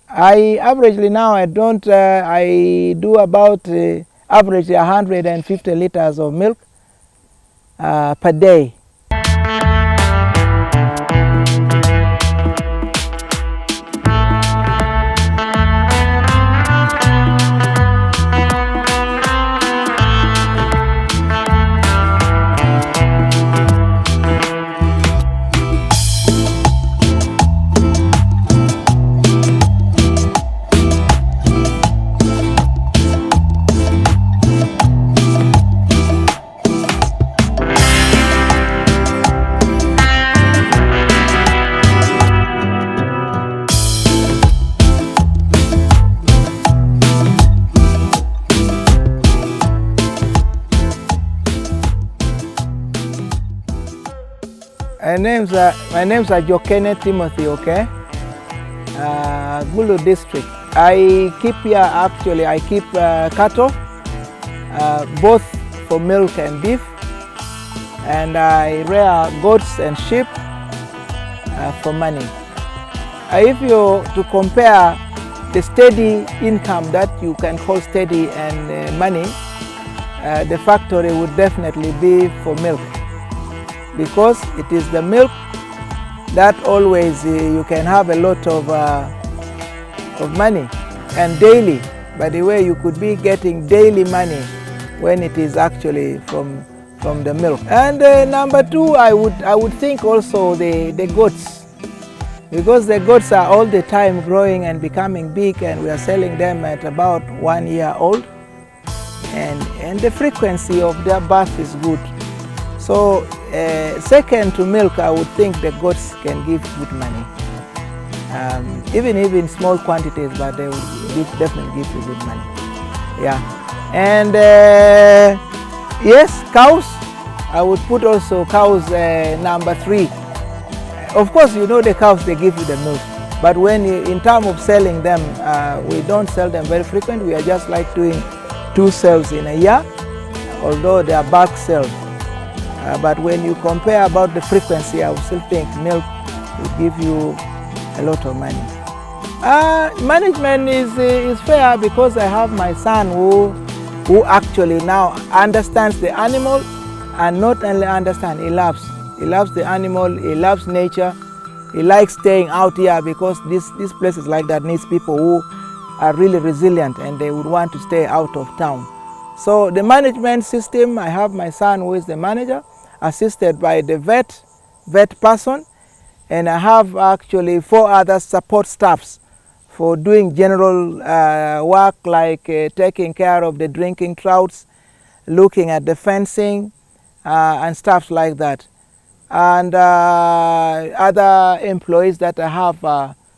I averagely now I don't I do about average 150 liters of milk per day. My name's Jokene Timothy, okay? Gulu district. I keep here actually, I keep cattle, both for milk and beef. And I rear goats and sheep for money. If you to compare the steady income that you can call steady and money, the factory would definitely be for milk, because it is the milk that always you can have a lot of money, and daily. By the way, you could be getting daily money when it is actually from the milk. And number two, I would think also the goats, because the goats are all the time growing and becoming big, and we are selling them at about 1 year old, and the frequency of their birth is good. So second to milk, I would think the goats can give good money, even in small quantities, but they will definitely give you good money. Yeah, and yes, cows. I would put also cows number three. Of course, you know the cows, they give you the milk, but when in terms of selling them, we don't sell them very frequent. We are just like doing 2 sales in a year, although they are bulk sales. But when you compare about the frequency, I would still think milk will give you a lot of money. Management is fair, because I have my son who actually now understands the animal, and not only understand, he loves the animal, he loves nature, he likes staying out here, because this places like that needs people who are really resilient and they would want to stay out of town. So the management system, I have my son who is the manager, assisted by the vet person, and I have actually 4 other support staffs for doing general work, like taking care of the drinking troughs, looking at the fencing, and stuff like that. And other employees that I have,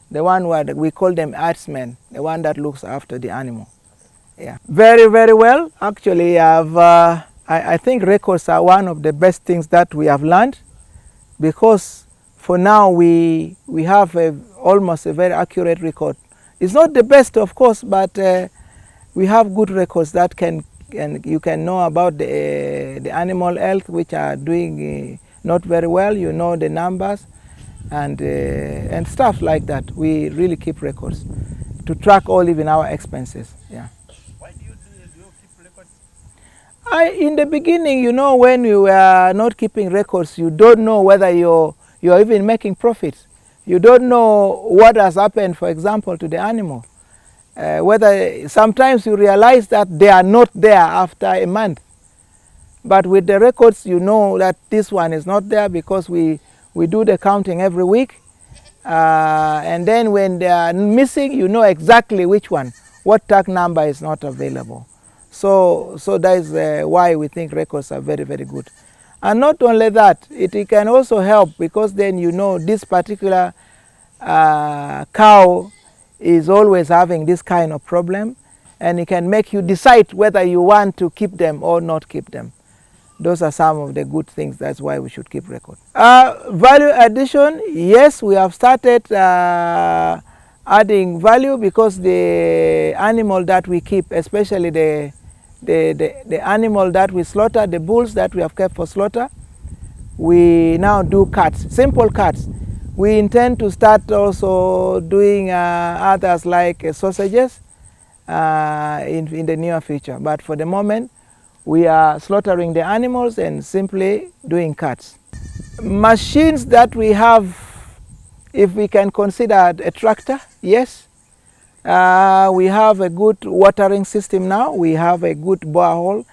the one where we call them herdsmen, the one that looks after the animal. Yeah, very, very well. Actually, I think records are one of the best things that we have learned, because for now we have almost a very accurate record. It's not the best, of course, but we have good records that you can know about the animal health, which are doing not very well. You know the numbers and stuff like that. We really keep records to track all even our expenses. Yeah. Why do you keep records? In the beginning, you know, when you are not keeping records, you don't know whether you're even making profits. You don't know what has happened, for example, to the animal. Whether sometimes you realize that they are not there after a month. But with the records, you know that this one is not there, because we do the counting every week. And then when they are missing, you know exactly which one, what tag number is not available. So that is why we think records are very, very good. And not only that, it can also help, because then you know this particular cow is always having this kind of problem, and it can make you decide whether you want to keep them or not keep them. Those are some of the good things. That's why we should keep record. Value addition, yes, we have started adding value, because the animal that we keep, especially the animal that we slaughter, the bulls that we have kept for slaughter, we now do cuts, simple cuts. We intend to start also doing others like sausages in the near future. But for the moment, we are slaughtering the animals and simply doing cuts. Machines that we have, if we can consider a tractor, yes. We have a good watering system now. We have a good borehole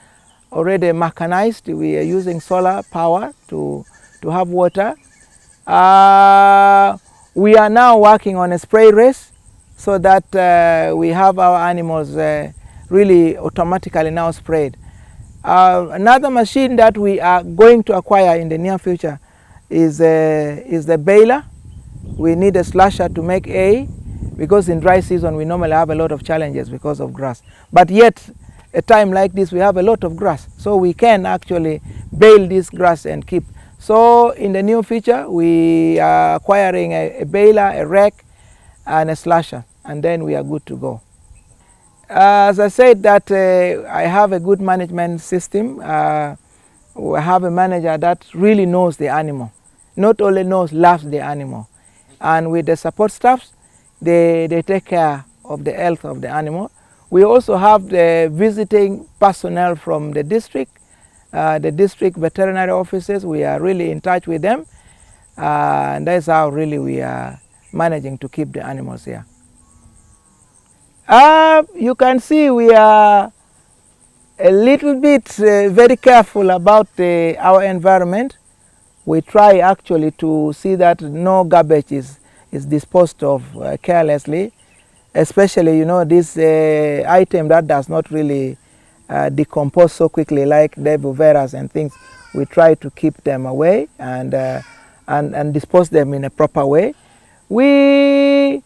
already mechanized. We are using solar power to have water. We are now working on a spray race so that we have our animals really automatically now sprayed. Another machine that we are going to acquire in the near future is the baler. We need a slasher to make hay, because in dry season we normally have a lot of challenges because of grass. But yet, a time like this we have a lot of grass, so we can actually bale this grass and keep. So in the near future we are acquiring a baler, a rake and a slasher, and then we are good to go. As I said that I have a good management system. We have a manager that really knows the animal. Not only knows, loves the animal. And with the support staffs, they take care of the health of the animal. We also have the visiting personnel from the district veterinary offices. We are really in touch with them. And that's how really we are managing to keep the animals here. You can see we are a little bit very careful about our environment. We try actually to see that no garbage is disposed of carelessly, especially this item that does not really decompose so quickly, like devoveras and things. We try to keep them away and dispose them in a proper way. We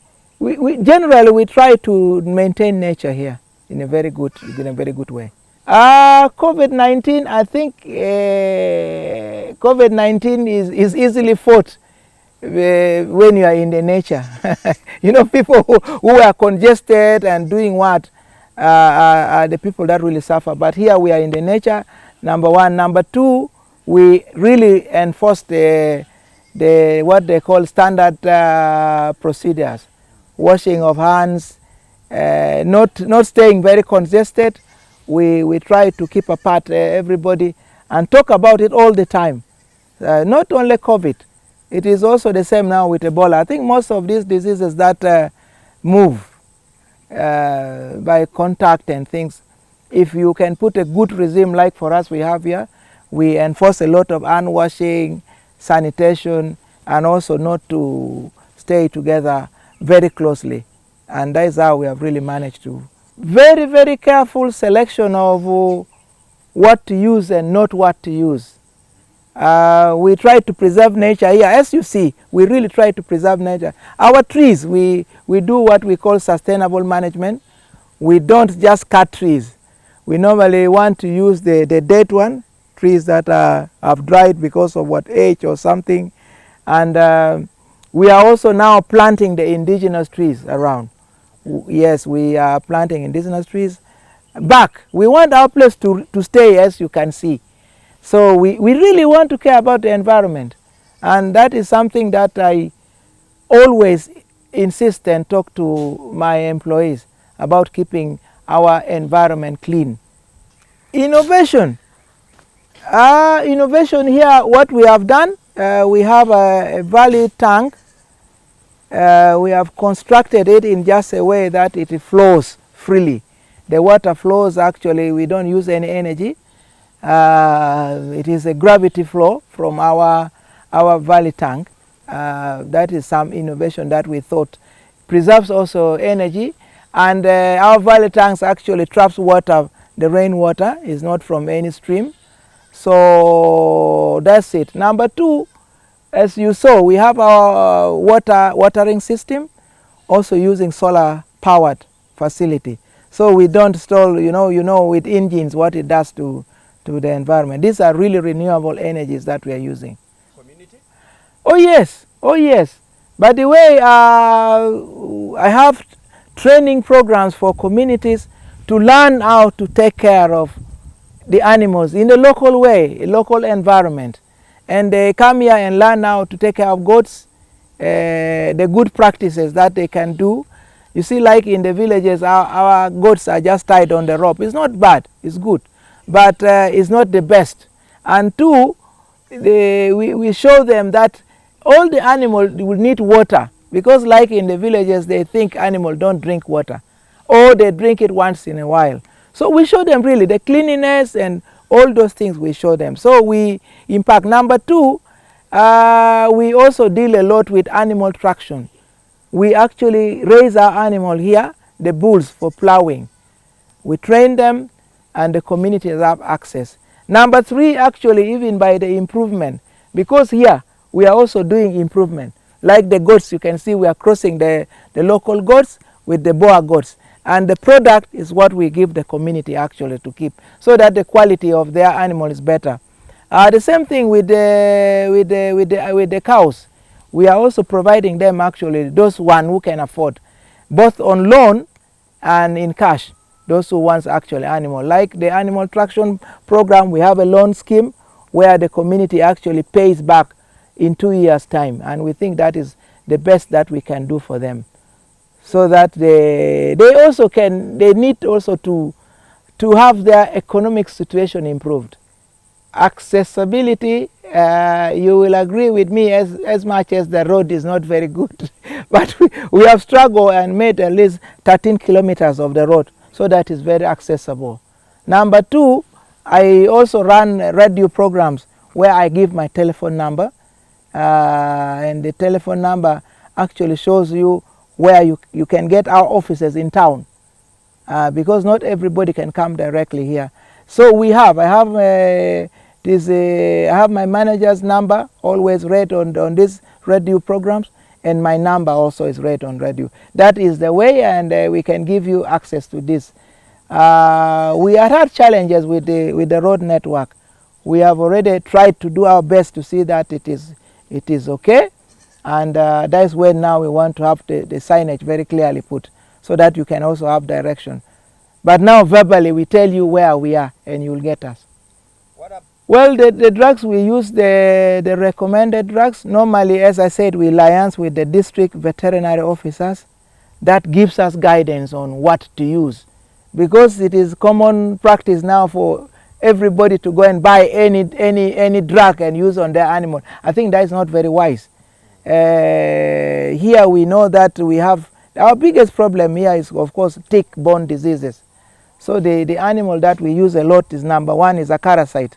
generally we try to maintain nature here in a very good way. COVID-19, I think COVID-19 is easily fought when you are in the nature. People who are congested and doing what are the people that really suffer. But here we are in the nature, number one. Number two, we really enforce the what they call standard procedures, washing of hands, not staying very congested. We try to keep apart everybody and talk about it all the time. Not only COVID, it is also the same now with Ebola. I think most of these diseases that move by contact and things, if you can put a good regime like for us we have here, we enforce a lot of hand washing, sanitation, and also not to stay together very closely. And that is how we have really managed to. Very, very careful selection of what to use and not what to use. We try to preserve nature here. As you see, we really try to preserve nature. Our trees, we do what we call sustainable management. We don't just cut trees. We normally want to use the dead one, trees that have dried because of what age or something. And we are also now planting the indigenous trees around. Yes, we are planting indigenous trees back. We want our place to stay, as you can see. So we really want to care about the environment, and that is something that I always insist and talk to my employees about, keeping our environment clean. Innovation. Innovation here, what we have done, we have a valley tank. We have constructed it in just a way that it flows freely. The water flows, actually we don't use any energy. It is a gravity flow from our valley tank. That is some innovation that we thought preserves also energy. And our valley tanks actually traps water. The rainwater is not from any stream. So that's it. Number two, as you saw, we have our watering system, also using solar powered facility. So we don't store, with engines what it does to the environment. These are really renewable energies that we are using. Community? Oh yes, oh yes. By the way, I have training programs for communities to learn how to take care of the animals in the local way, a local environment. And they come here and learn how to take care of goats, the good practices that they can do. You see, like in the villages, our goats are just tied on the rope. It's not bad, it's good, but it's not the best. And two, we show them that all the animals will need water, because like in the villages, they think animals don't drink water, or they drink it once in a while. So we show them really the cleanliness and all those things we show them. So we impact. Number two, we also deal a lot with animal traction. We actually raise our animal here, the bulls, for plowing. We train them and the communities have access. Number three, actually, even by the improvement, because here we are also doing improvement. Like the goats, you can see we are crossing the local goats with the Boer goats. And the product is what we give the community actually to keep, so that the quality of their animal is better. The same thing with the cows. We are also providing them actually, those one who can afford, both on loan and in cash, those who want actually animal. Like the animal traction program, we have a loan scheme where the community actually pays back in 2 years' time, and we think that is the best that we can do for them, so that they also can, they need also to have their economic situation improved. Accessibility, you will agree with me, as much as the road is not very good, but we have struggled and made at least 13 kilometers of the road, so that is very accessible. Number two, I also run radio programs where I give my telephone number, and the telephone number actually shows you where you can get our offices in town, because not everybody can come directly here. So I have my manager's number always read on these radio programs, and my number also is read on radio. That is the way, and we can give you access to this. We have had challenges with the road network. We have already tried to do our best to see that it is okay, and that's when now we want to have the signage very clearly put, so that you can also have direction. But now verbally we tell you where we are and you will get us. Well, the drugs we use, the recommended drugs, normally, as I said, we liaise with the district veterinary officers. That gives us guidance on what to use, because it is common practice now for everybody to go and buy any drug and use on their animal. I think that is not very wise. Here we know that we have, our biggest problem here is of course tick-borne diseases. So the animal that we use a lot is, number one is a parasite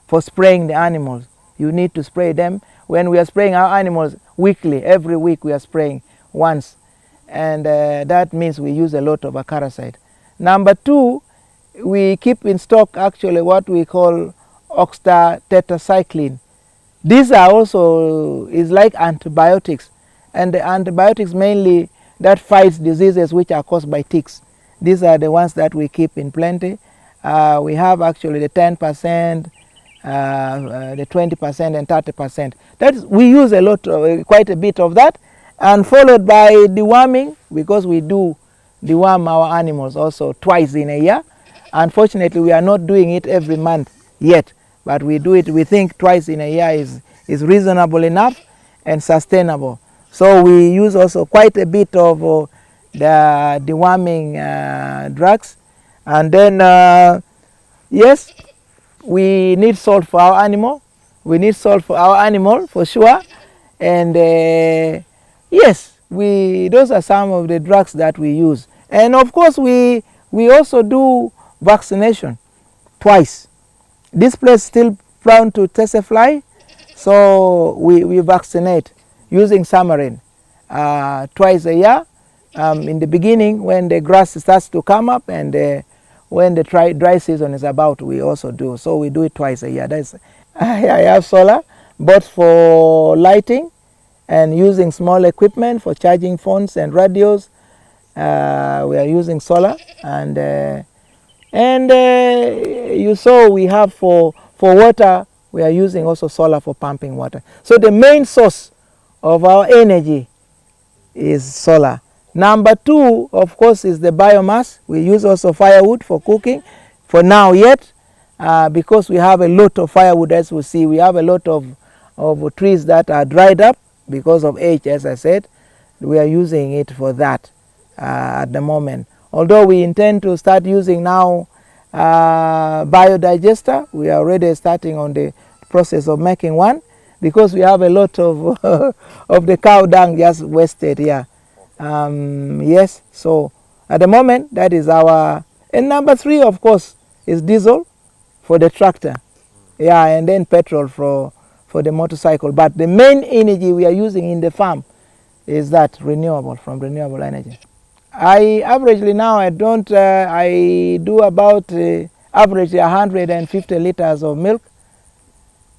for spraying the animals. You need to spray them. When we are spraying our animals weekly, every week we are spraying once, and that means we use a lot of acaricide. Number two, we keep in stock actually what we call oxytetracycline. These are also is like antibiotics, and the antibiotics mainly that fights diseases which are caused by ticks. These are the ones that we keep in plenty. We have actually the 10%, the 20% and 30%. We use a lot, quite a bit of that, and followed by deworming, because we do deworm our animals also twice in a year. Unfortunately, we are not doing it every month yet, but we do it, we think twice in a year is reasonable enough and sustainable. So we use also quite a bit of the deworming drugs. And then yes, we need salt for our animal. We need salt for our animal for sure. And yes, those are some of the drugs that we use. And of course we also do vaccination twice. This place still prone to tsetse fly, so we vaccinate using samarin twice a year. In the beginning, when the grass starts to come up, and when the dry season is about, we also do. So we do it twice a year. I have solar, both for lighting and using small equipment for charging phones and radios. We are using solar, and you saw we have for water, we are using also solar for pumping water. So the main source of our energy is solar. Number two, of course, is the biomass. We use also firewood for cooking for now yet, because we have a lot of firewood. As we see, we have a lot of trees that are dried up, because of age, as I said, we are using it for that at the moment. Although we intend to start using now biodigester, we are already starting on the process of making one, because we have a lot of of the cow dung just wasted here. Yes, so at the moment that is our. And number 3, of course, is diesel for the tractor. Yeah, and then petrol for the motorcycle. But the main energy we are using in the farm is that renewable, from renewable energy. I averagely now I don't I do about average 150 liters of milk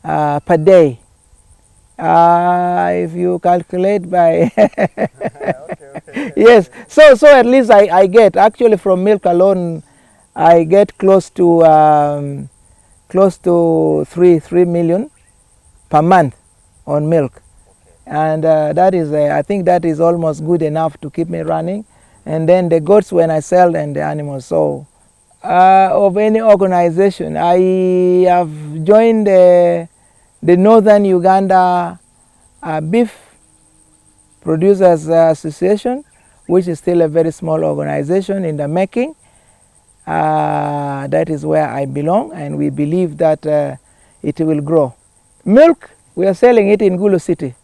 per day. If you calculate by yes, so at least I get, actually from milk alone I get close to 3 million per month on milk, and that is I think that is almost good enough to keep me running. And then the goats when I sell, and the animals. So of any organization, I have joined the Northern Uganda Beef Producers Association, which is still a very small organization in the making. That is where I belong, and we believe that it will grow. Milk, we are selling it in Gulu City.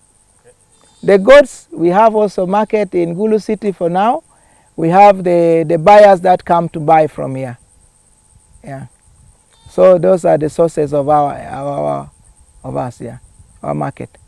The goats, we have also market in Gulu City for now. We have the buyers that come to buy from here. Yeah. So those are the sources of our market.